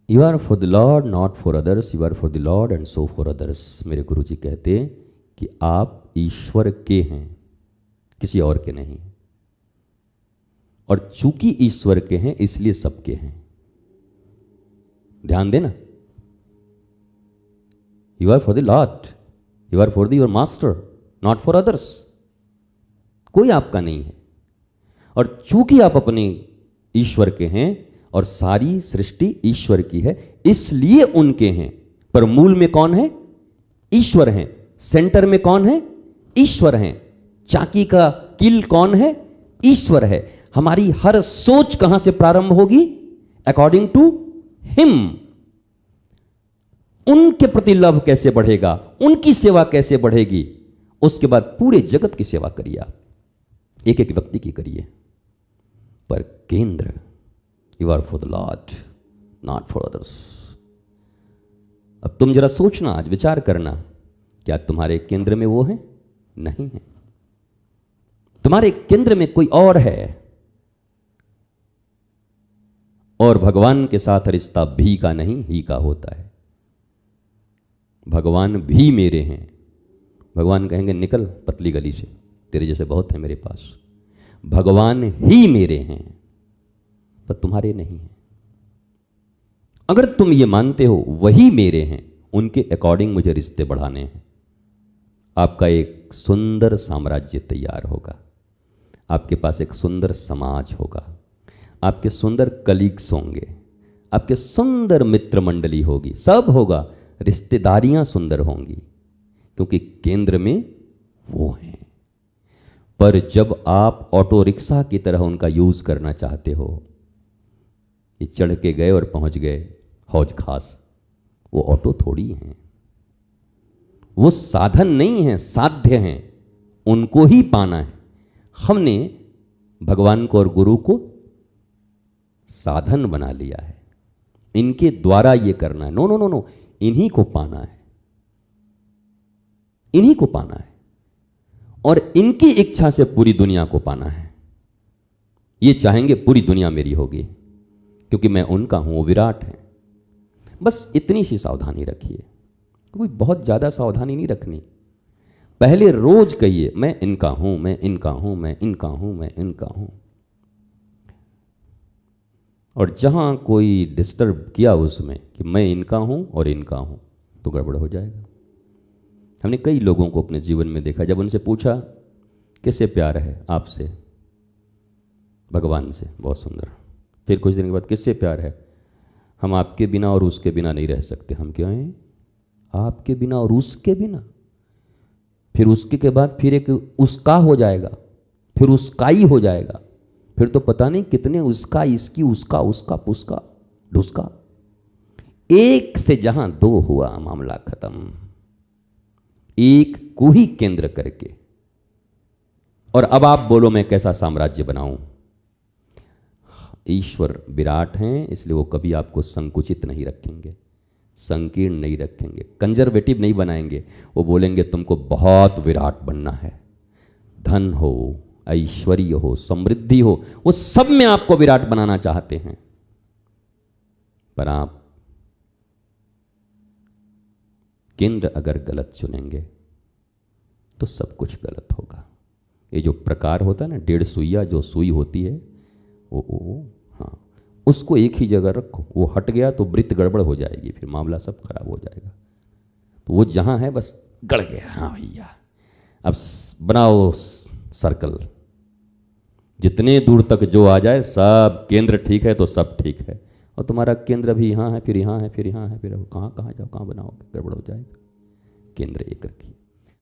You are for the Lord not for others, you are for the Lord and so for others. मेरे गुरु जी कहते कि आप ईश्वर के हैं, किसी और के नहीं। और चूंकि ईश्वर के हैं इसलिए सबके हैं। ध्यान देना, you are for the Lord, you are for the your master, not for others. कोई आपका नहीं है। और चूंकि आप अपने ईश्वर के हैं और सारी सृष्टि ईश्वर की है, इसलिए उनके हैं। पर मूल में कौन है? ईश्वर हैं। सेंटर में कौन है? ईश्वर हैं। चाकी का कील कौन है? ईश्वर है। हमारी हर सोच कहां से प्रारंभ होगी? According to him. उनके प्रति लव कैसे बढ़ेगा, उनकी सेवा कैसे बढ़ेगी, उसके बाद पूरे जगत की सेवा करिए आप, एक एक व्यक्ति की करिए। पर केंद्र, you are for the Lord not for others. अब तुम जरा सोचना, आज विचार करना, क्या तुम्हारे केंद्र में वो है? नहीं है। तुम्हारे केंद्र में कोई और है। और भगवान के साथ रिश्ता भी का नहीं, ही का होता है। भगवान भी मेरे हैं। भगवान कहेंगे निकल पतली गली से, तेरे जैसे बहुत हैं मेरे पास। भगवान ही मेरे हैं, पर तुम्हारे नहीं हैं। अगर तुम ये मानते हो वही मेरे हैं, उनके अकॉर्डिंग मुझे रिश्ते बढ़ाने हैं, आपका एक सुंदर साम्राज्य तैयार होगा। आपके पास एक सुंदर समाज होगा, आपके सुंदर कलीग्स होंगे, आपके सुंदर मित्र मंडली होगी, सब होगा। रिश्तेदारियां सुंदर होंगी, क्योंकि केंद्र में वो हैं। पर जब आप ऑटो रिक्शा की तरह उनका यूज करना चाहते हो, ये चढ़ के गए और पहुंच गए हौज खास, वो ऑटो थोड़ी हैं, वो साधन नहीं है, साध्य हैं, उनको ही पाना है। हमने भगवान को और गुरु को साधन बना लिया है, इनके द्वारा ये करना है। नो नो नो नो, इन्हीं को पाना है, इन्हीं को पाना है, और इनकी इच्छा से पूरी दुनिया को पाना है। ये चाहेंगे पूरी दुनिया मेरी होगी, क्योंकि मैं उनका हूं, वो विराट है। बस इतनी सी सावधानी रखिए, कोई बहुत ज्यादा सावधानी नहीं रखनी। पहले रोज कहिए मैं इनका हूं, मैं इनका हूं, मैं इनका हूं, मैं इनका हूं। और जहां कोई डिस्टर्ब किया उसमें कि मैं इनका हूं और इनका हूं, तो गड़बड़ हो जाएगा। हमने कई लोगों को अपने जीवन में देखा, जब उनसे पूछा किससे प्यार है आपसे, भगवान से, बहुत सुंदर। फिर कुछ दिन के बाद किससे प्यार है, हम आपके बिना और उसके बिना नहीं रह सकते। हम क्या हैं? आपके बिना और उसके बिना। फिर उसके के बाद फिर एक उसका हो जाएगा, फिर उसका ही हो जाएगा, फिर तो पता नहीं कितने उसका, इसकी, उसका, उसका, पुसका, ढुसका। एक से जहां दो हुआ, मामला खत्म। एक को ही केंद्र करके। और अब आप बोलो मैं कैसा साम्राज्य बनाऊं? ईश्वर विराट हैं, इसलिए वो कभी आपको संकुचित नहीं रखेंगे, संकीर्ण नहीं रखेंगे, कंजर्वेटिव नहीं बनाएंगे। वो बोलेंगे तुमको बहुत विराट बनना है, धन हो, ऐश्वर्य हो, समृद्धि हो, वो सब में आपको विराट बनाना चाहते हैं। पर आप केंद्र अगर गलत चुनेंगे तो सब कुछ गलत होगा। ये जो प्रकार होता है ना, 1.5 सुइया जो सुई होती है, वो हाँ, उसको एक ही जगह रखो, वो हट गया तो वृत्त गड़बड़ हो जाएगी, फिर मामला सब खराब हो जाएगा। तो वो जहां है बस गड़ गया, हाँ भैया, अब बनाओ सर्कल, जितने दूर तक जो आ जाए सब केंद्र ठीक है तो सब ठीक है। और तुम्हारा केंद्र भी यहाँ है, फिर यहाँ है, फिर यहाँ है, फिर कहाँ कहाँ जाओ, कहाँ बनाओ, गड़बड़ हो जाएगा। केंद्र एक रखिए।